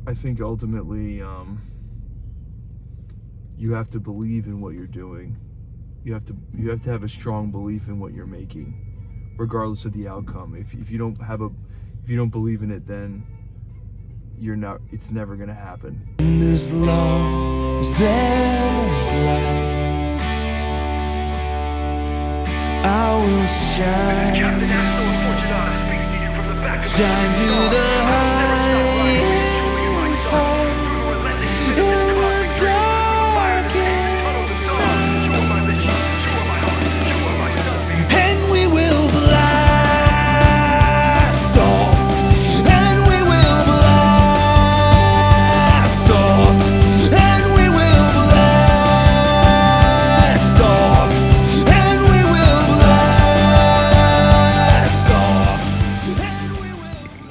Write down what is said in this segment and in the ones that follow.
I think ultimately you have to believe in what you're doing. You have to have a strong belief in what you're making, regardless of the outcome. If you don't believe in it, then it's never gonna happen. As long as there's light, I will shine. This is Captain Sunbeam speaking to you from the back of shine to the highest height.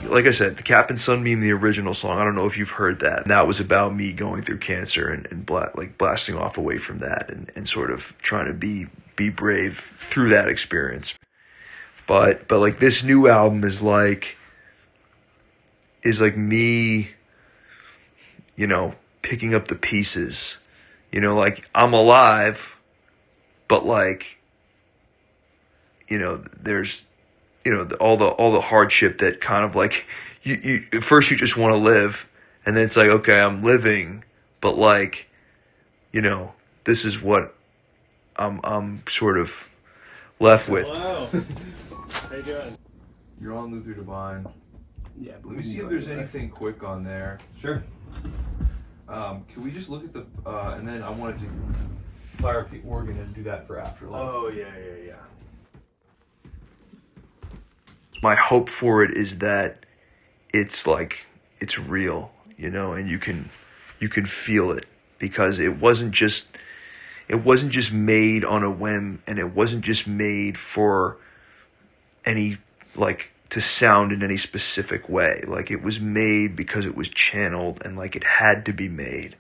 Like I said, the Captain Sunbeam, the original song, I don't know if you've heard that. That was about me going through cancer and blasting off away from that and sort of trying to be brave through that experience. But like this new album is like me, you know, picking up the pieces. You know, like I'm alive, but like, you know, there's, you know, all the hardship that kind of like you at first you just want to live, and then it's like, okay, I'm living, but like, you know, this is what I'm sort of left with. Hello. How you doing? You're on Luther Divine. Yeah, but Let me see if there's anything quick on there. Sure. Can we just look at the and then I wanted to fire up the organ and do that for Afterlife. Oh yeah. My hope for it is that it's like it's real, you know, and you can feel it, because it wasn't just made on a whim, and it wasn't just made for any, like, to sound in any specific way. Like, it was made because it was channeled, and like it had to be made.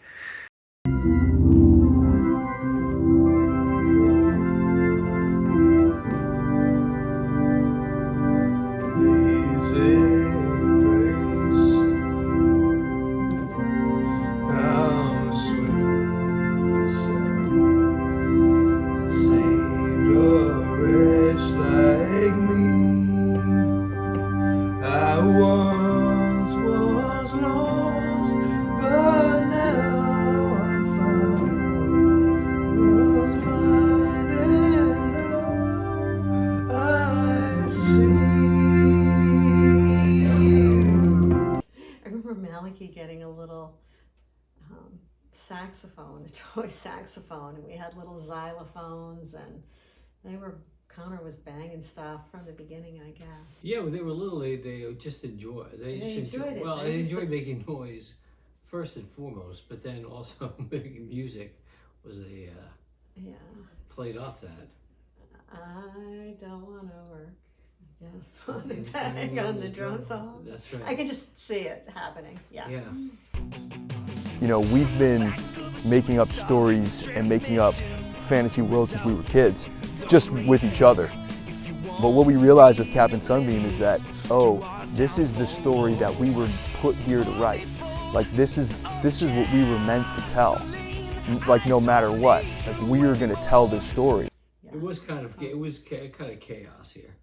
Malachy getting a little saxophone, a toy saxophone, and we had little xylophones, and Conor was banging stuff from the beginning, I guess. Yeah, when they were little, they just enjoyed it. Well, they enjoyed making noise first and foremost, but then also making music was played off that. I don't want to work. Just want to bang on the drum song. That's right. I can just see it happening. Yeah. You know, we've been making up stories and making up fantasy worlds since we were kids, just with each other. But what we realized with Captain Sunbeam is that, oh, this is the story that we were put here to write. Like, this is what we were meant to tell. Like, no matter what, like, we are going to tell this story. Yeah. It was kind of chaos here.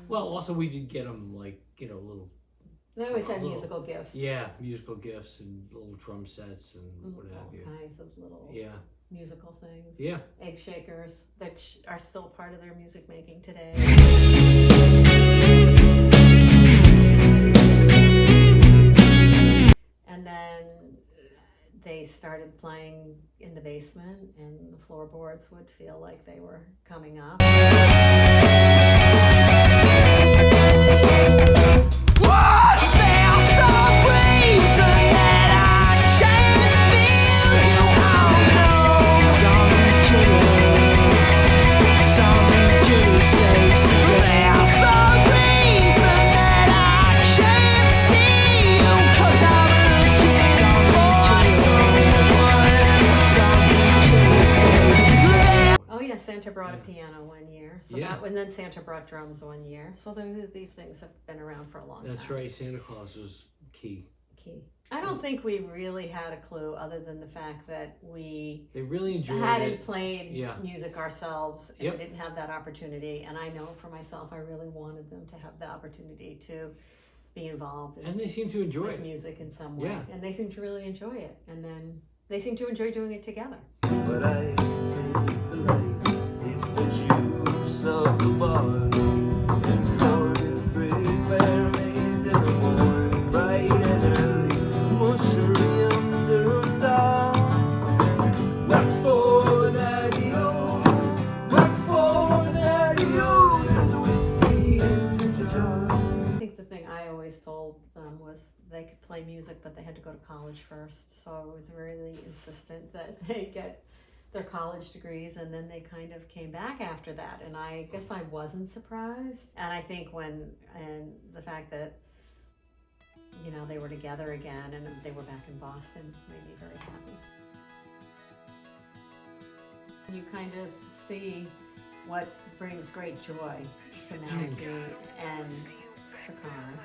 Well, also we did get them, like, you know, little. They always had musical gifts. Yeah, musical gifts and little drum sets and what have you. All kinds of little musical things. Yeah. Egg shakers that are still part of their music making today. And then they started playing in the basement, and the floorboards would feel like they were coming up. brought a piano one year. So Yeah. and then Santa brought drums one year. So these things have been around for a long time. That's right. Santa Claus was key. I don't think we really had a clue other than the fact that we They really enjoyed hadn't it. played Yeah. music ourselves, and Yep. we didn't have that opportunity. And I know for myself, I really wanted them to have the opportunity to be involved And they seem to enjoy with it. music in some way. Yeah. And they seem to really enjoy it. And then they seem to enjoy doing it together. But I take the light, it was you saw the bar, and how did pretty fair maids in the morning, bright and early, mushroom under a dawn. Work for daddy-o, work for daddy-o, there's whiskey in the jar. I think the thing I always told them was they could play music, but they had to go to college first. So I was really insistent that they get their college degrees, and then they kind of came back after that. And I guess I wasn't surprised. And I think and the fact that, you know, they were together again and they were back in Boston made me very happy. You kind of see what brings great joy to Malachy and to Conor.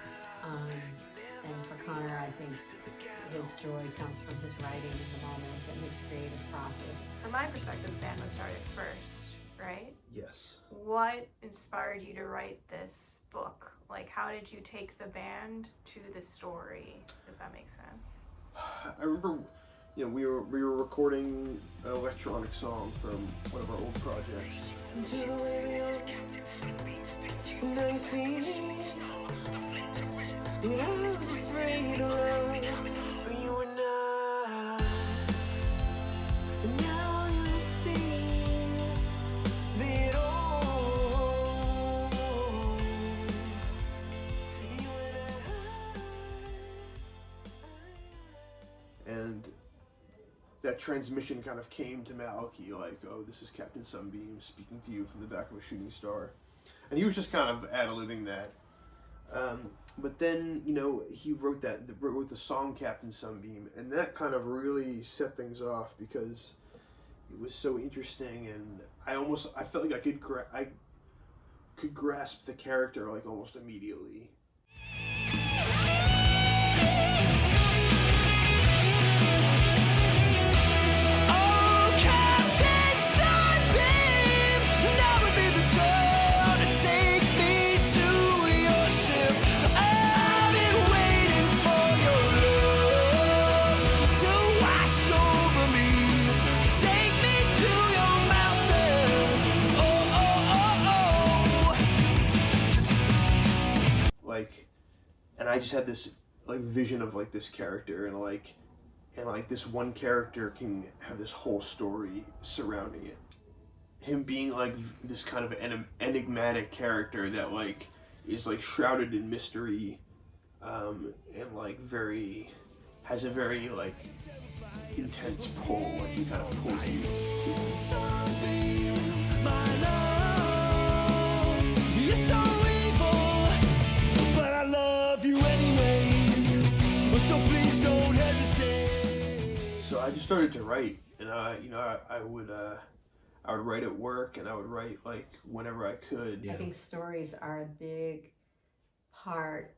And for Conor, I think his joy comes from his writing in the moment and his creative process. From my perspective, the band was started first, right? Yes. What inspired you to write this book? Like, how did you take the band to the story, if that makes sense? I remember, you know, we were recording an electronic song from one of our old projects. To the way beyond, now you see that I was afraid of love, but you were not. And now you see that all you And that transmission kind of came to Malachy, like, oh, this is Captain Sunbeam speaking to you from the back of a shooting star. And he was just kind of ad-libbing that. But then, you know, he wrote the song Captain Sunbeam, and that kind of really set things off because it was so interesting, and I felt like I could grasp the character like almost immediately. Oh, Captain Sunbeam, now would be the time to take me to your ship. I've been waiting for your love to wash over me. Take me to your mountain. Oh, oh, oh, oh. Like, and I just had this like vision of like this character, and like this one character can have this whole story surrounding it. Him being like this kind of enigmatic character that like is like shrouded in mystery, and like has a very like intense pull. Like he kind of pulls you to him. Sunbeam, my love, you're so evil, but I love you anyways. So please don't hesitate. So I just started to write, and I would write at work, and I would write like whenever I could. Yeah. I think stories are a big part,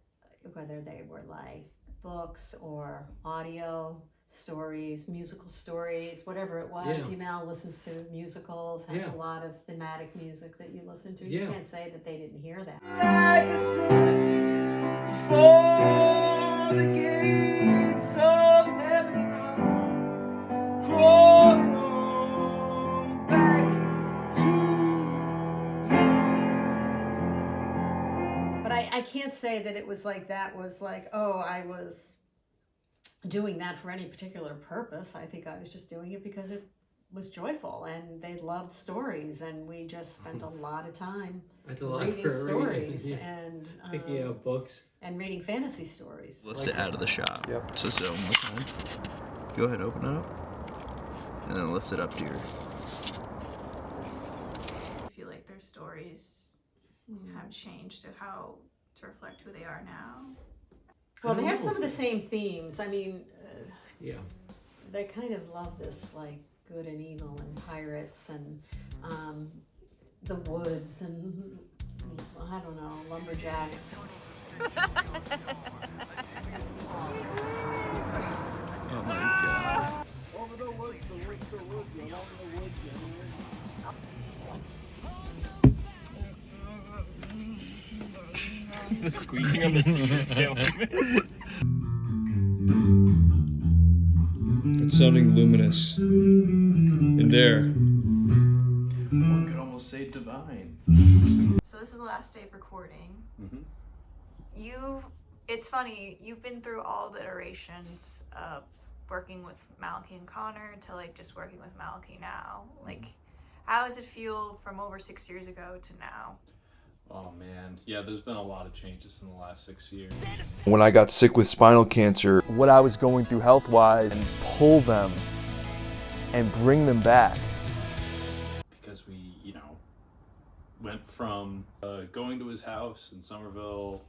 whether they were like books or audio stories, musical stories, whatever it was. Yeah. You now listens to musicals, has Yeah. a lot of thematic music that you listen to. Yeah. You can't say that they didn't hear that. Like a sun before the gates of heaven are crawling on back to But I can't say that it was like that was like, oh, I was doing that for any particular purpose. I think I was just doing it because it was joyful and they loved stories, and we just spent a lot of time At the reading library. stories Yeah. and Picking out books. and reading fantasy stories. Lift it out of the shop. Yep. So one more time. Go ahead, open it up. And then lift it up to your... I feel like their stories have changed to reflect who they are now. Well, they I have don't some of the know. same themes. I mean, Yeah. they kind of love this like good and evil and pirates and the woods and, I don't know, lumberjacks. Oh my god. Over the woods, the woods, the woods, along the woods, The squeaking on the seat is killing me. It's sounding luminous. In there. One could almost say divine. So this is the last day of recording. Mm-hmm. It's funny, you've been through all the iterations of working with Malachy and Conor to like just working with Malachy now. Like, how does it feel from over 6 years ago to now? Oh man, yeah, there's been a lot of changes in the last 6 years. When I got sick with spinal cancer, What I was going through health-wise, and pull them and bring them back. Because we, went from going to his house in Somerville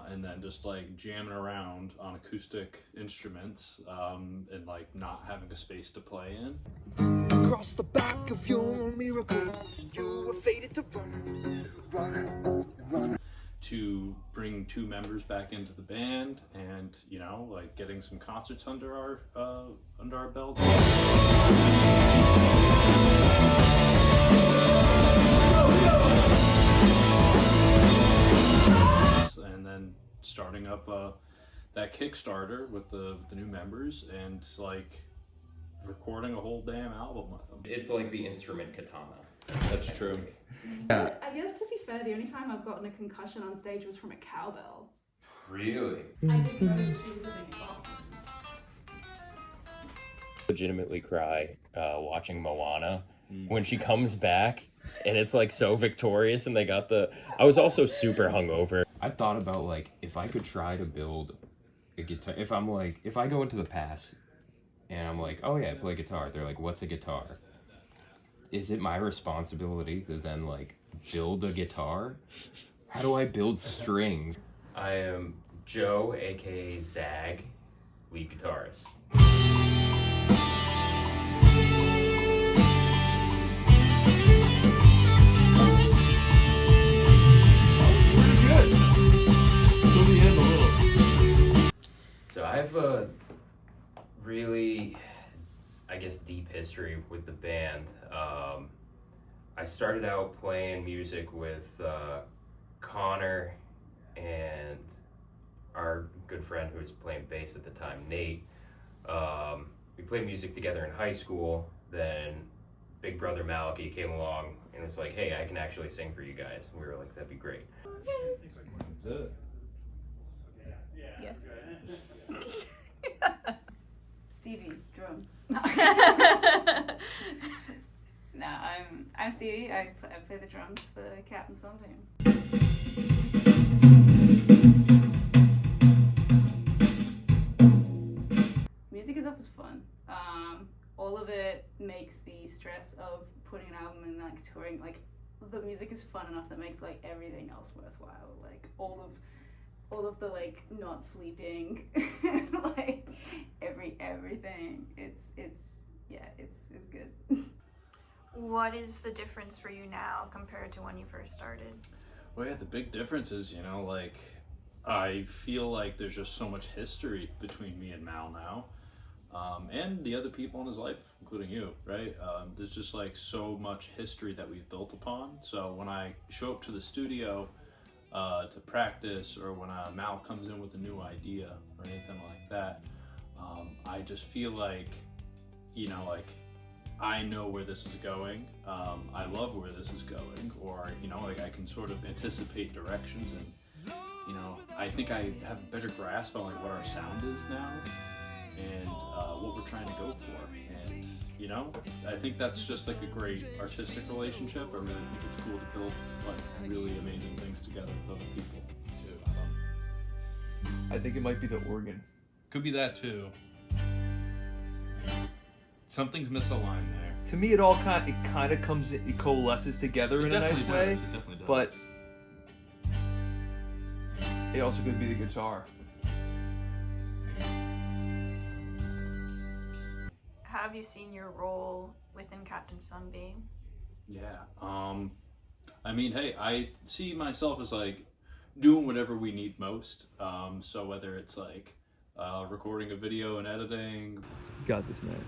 and then just like jamming around on acoustic instruments and like not having a space to play in. Across the back of your miracle, you were fated to run. To bring 2 members back into the band and like getting some concerts under our belt. And then starting up that Kickstarter with the new members and like recording a whole damn album with them. It's like the instrument katana. That's true. I guess to be fair, the only time I've gotten a concussion on stage was from a cowbell. Really? I didn't know that she was living in Boston. Legitimately cry watching Moana when she comes back and it's like so victorious and they got I was also super hungover. I thought about like if I could try to build a guitar, if I go into the past and I'm like, oh yeah, I play guitar. They're like, what's a guitar? Is it my responsibility to then like build a guitar? How do I build strings? I am Joe, aka Zag, lead guitarist. So I have a really, I guess, deep history with the band. I started out playing music with Connor and our good friend who was playing bass at the time, Nate. We played music together in high school. Then big brother Malachy came along and was like, hey, I can actually sing for you guys. And we were like, that'd be great. That's it. Yes. Stevie, drums. No, I'm Stevie. I play the drums for Captain Sunbeam. Music is always fun. All of it makes the stress of putting an album and like touring, like the music is fun enough that makes like everything else worthwhile. Like all of the like not sleeping, like everything. It's good. What is the difference for you now compared to when you first started? Well, yeah, the big difference is, like, I feel like there's just so much history between me and Mal now, and the other people in his life, including you, right? There's just like so much history that we've built upon. So when I show up to the studio to practice, or when Mal comes in with a new idea or anything like that, I just feel like, like I know where this is going. I love where this is going, or like I can sort of anticipate directions, and I think I have a better grasp on like what our sound is now and what we're trying to go for. And I think that's just like a great artistic relationship. I really think it's cool to build like really amazing things together with other people too. I think it might be the organ. Could be that too. Something's misaligned there. To me, it kind of comes, it coalesces together in a nice way. It definitely does. But it also could be the guitar. How have you seen your role within Captain Sunbeam? Yeah. I mean, hey, I see myself as like doing whatever we need most. So whether it's like recording a video and editing, Got this, man.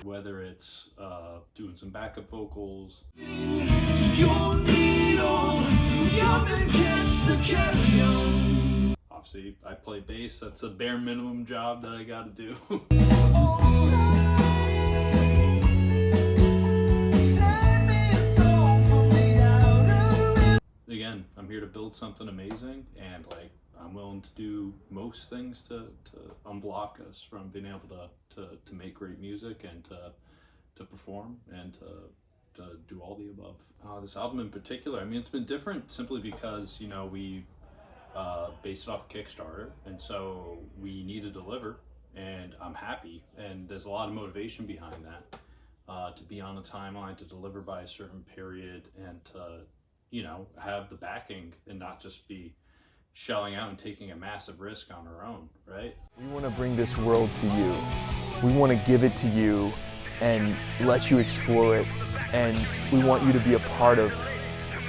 whether it's doing some backup vocals. Obviously, I play bass. That's a bare minimum job that I got to do. Again, I'm here to build something amazing, and like I'm willing to do most things to unblock us from being able to make great music and to perform and to do all the above. This album in particular, I mean, it's been different simply because, you know, we based it off Kickstarter, and so we need to deliver, and I'm happy, and there's a lot of motivation behind that, to be on a timeline, to deliver by a certain period, and to, you know, have the backing and not just be shelling out and taking a massive risk on our own, right? We want to bring this world to you. We want to give it to you and let you explore it, and we want you to be a part of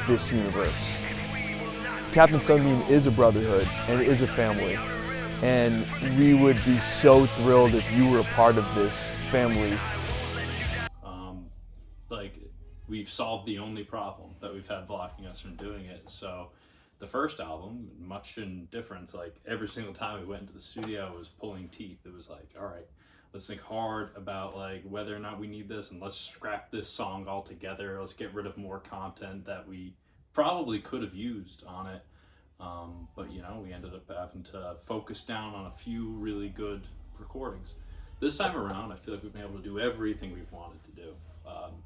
this universe. Captain Sunbeam is a brotherhood and it is a family, and we would be so thrilled if you were a part of this family. Like, we've solved the only problem that we've had blocking us from doing it. So the first album, much in difference, like every single time we went into the studio, it was pulling teeth. It was like, all right, let's think hard about like whether or not we need this, and let's scrap this song altogether. Let's get rid of more content that we probably could have used on it. But you know, we ended up having to focus down on a few really good recordings. This time around, I feel like we've been able to do everything we've wanted to do,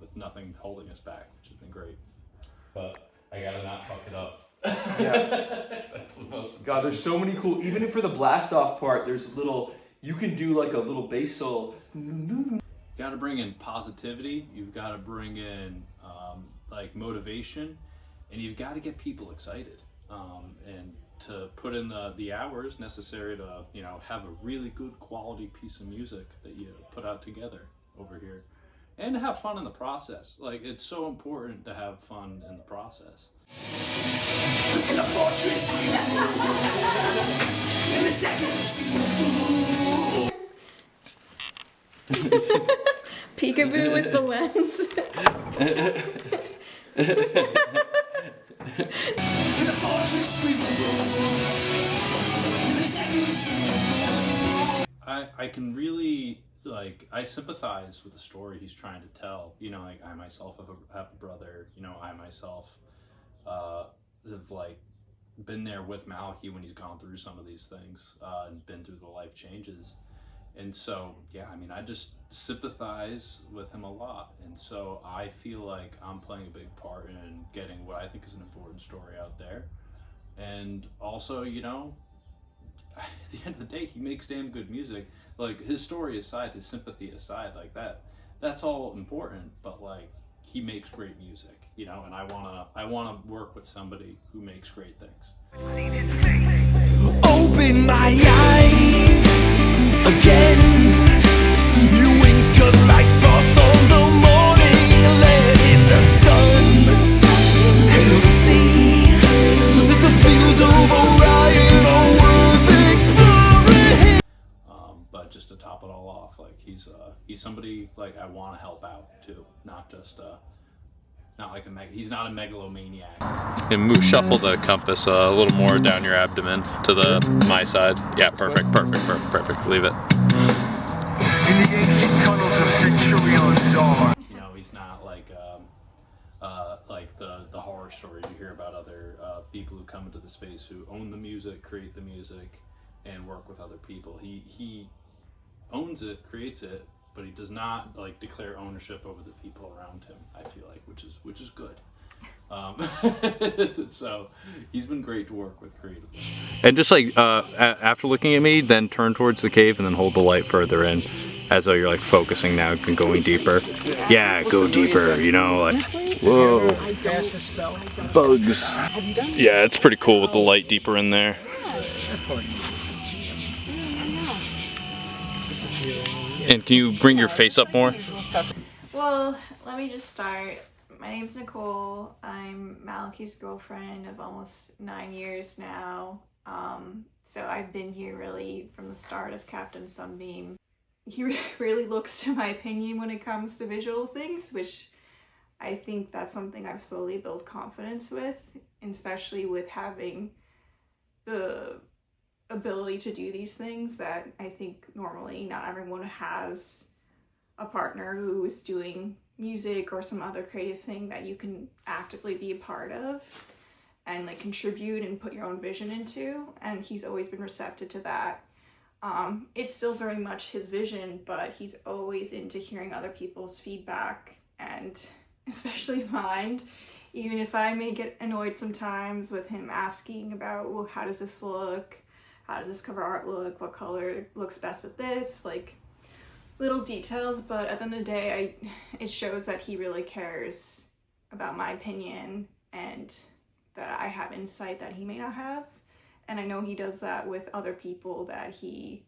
with nothing holding us back, which has been great. But I gotta not fuck it up. Yeah. That's the most. God, there's so many cool, even for the blast off part, there's little, you can do like a little bass solo. You gotta bring in positivity, you've gotta bring in like motivation, and you've gotta get people excited. And to put in the hours necessary to, you know, have a really good quality piece of music that you put out together over here. And to have fun in the process. Like, it's so important to have fun in the process. In the fortress, in the seconds. Peekaboo with the lens. In the fortress, we will roll. In the seconds, we will roll. I can really, like, I sympathize with the story he's trying to tell. You know, like, I myself have a brother. You know, I myself have like been there with Malachy when he's gone through some of these things, and been through the life changes. And so, yeah, I mean, I just sympathize with him a lot. And so I feel like I'm playing a big part in getting what I think is an important story out there. And also, you know, at the end of the day, he makes damn good music. Like, his story aside, his sympathy aside, like that's all important. But like, he makes great music, you know, and I wanna work with somebody who makes great things. Open my eyes again. Your wings cut like frost on the morning. Let in the sun, and you'll see that the fields of Orion are worth exploring. But just to top it all off, like he's somebody like I want to help out too, not just not like he's not a megalomaniac. And shuffle the compass a little more down your abdomen to my side. Yeah, perfect. Leave it. In the ancient tunnels of centurions are. You know, he's not like the horror stories you hear about other people who come into the space who own the music, create the music, and work with other people. He owns it, creates it, but he does not like declare ownership over the people around him. I feel like, which is good. So he's been great to work with creatively. And just like after looking at me, then turn towards the cave and then hold the light further in, as though you're like focusing now and going deeper. Yeah, go deeper. You know, like whoa, bugs. Yeah, it's pretty cool with the light deeper in there. And can you bring your face up more? Well, let me just start. My name's Nicole. I'm Malachy's girlfriend of almost 9 years now. So I've been here really from the start of Captain Sunbeam. He really looks to my opinion when it comes to visual things, which I think that's something I've slowly built confidence with, especially with having the ability to do these things that I think normally not everyone has a partner who is doing music or some other creative thing that you can actively be a part of and like contribute and put your own vision into, and he's always been receptive to that. It's still very much his vision, but he's always into hearing other people's feedback, and especially mine, even if I may get annoyed sometimes with him asking about, well, how does this look? How does this cover art look? What color looks best with this? Like little details, but at the end of the day, it shows that he really cares about my opinion and that I have insight that he may not have. And I know he does that with other people that he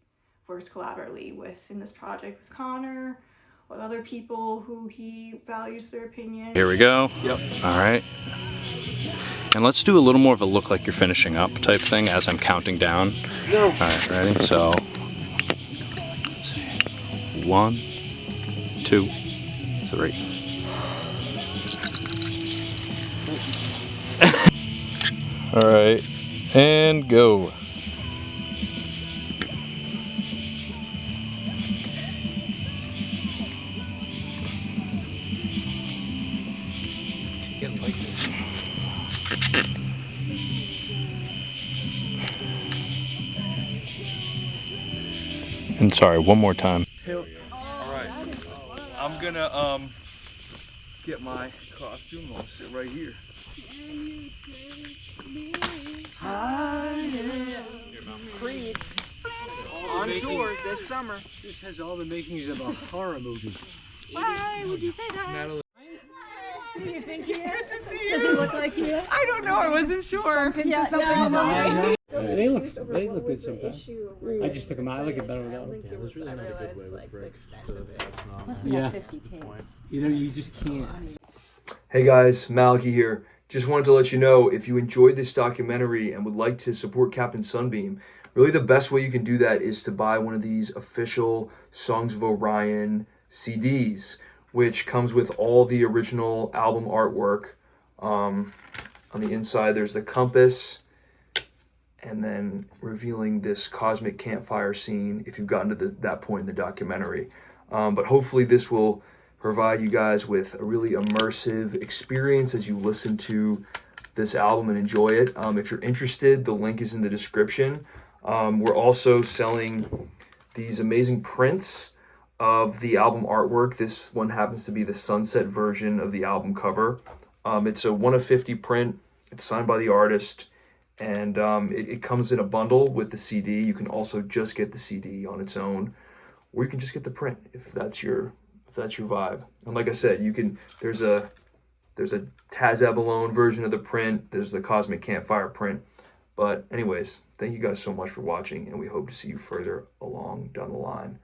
works collaboratively with in this project, with Connor, with other people who he values their opinion. Here we go. Yep. All right. And let's do a little more of a look like you're finishing up type thing as I'm counting down. No. All right, ready? So, 1, 2, 3. All right, and go. And sorry, one more time. All right. I'm gonna get my costume. I'll sit right here. Creed on tour this summer. This has all the makings of a horror movie. Why would you say that? Do you think he is? Does he look like you? I don't know. I wasn't sure. Yeah, No. They look good sometimes. I just took them out. I like it better without them. Yeah, there's really not a good way with bricks to Must be Yeah. 50 tapes. You know, you just can't. Hey guys, Malachy here. Just wanted to let you know, if you enjoyed this documentary and would like to support Captain Sunbeam, really the best way you can do that is to buy one of these official Songs of Orion CDs, which comes with all the original album artwork. On the inside there's the compass, and then revealing this cosmic campfire scene if you've gotten to that point in the documentary. But hopefully this will provide you guys with a really immersive experience as you listen to this album and enjoy it. If you're interested, the link is in the description. We're also selling these amazing prints of the album artwork. This one happens to be the sunset version of the album cover. It's a 1 of 50 print. It's signed by the artist, and it comes in a bundle with the CD. You can also just get the CD on its own, or you can just get the print if that's your vibe. And like I said, there's a Taz Abalone version of the print. There's the Cosmic Campfire print. But anyways, thank you guys so much for watching, and we hope to see you further along down the line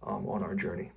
on our journey.